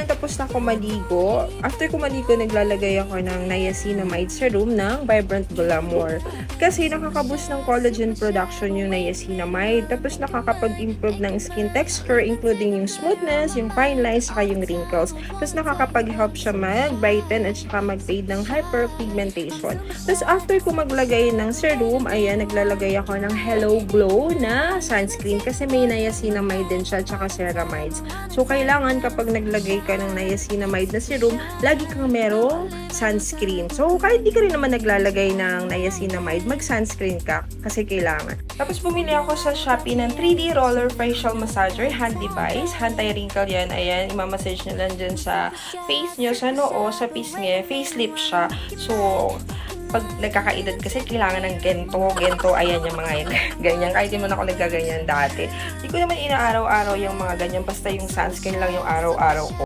naman tapos na ako maligo. After ko maligo, naglalagay ako ng niacinamide serum ng Vibrant Glamour. Kasi nakaka-boost ng collagen production yung niacinamide. Tapos nakakapag-improve ng skin texture, including yung smoothness, yung fine lines, saka yung wrinkles. Tapos nakakapag-help siya mag-brighten at saka mag-fade ng hyperpigmentation. Tapos after ko maglagay ng serum, ayan, naglalagay ako ng Hello Glow na sunscreen kasi may niacinamide din siya at saka ceramides. So, kailangan kapag naglagay ka ng niacinamide na serum, lagi kang merong sunscreen. So, kahit di ka rin naman naglalagay ng niacinamide, mag-sunscreen ka kasi kailangan. Tapos, bumili ako sa Shopee ng 3D Roller Facial Massager hand device. Anti-wrinkle yan. Ayan, imamassage nyo lang dyan sa face nyo, sa noo, sa pisngi. Facelift siya. So, pag nagkakaedad kasi kailangan ng gento, ayan yung mga ganyan. Kahit di mo na ako nagkaganyan dati. Hindi ko naman inaaraw-araw yung mga ganyan, basta yung sunscreen lang yung araw-araw ko.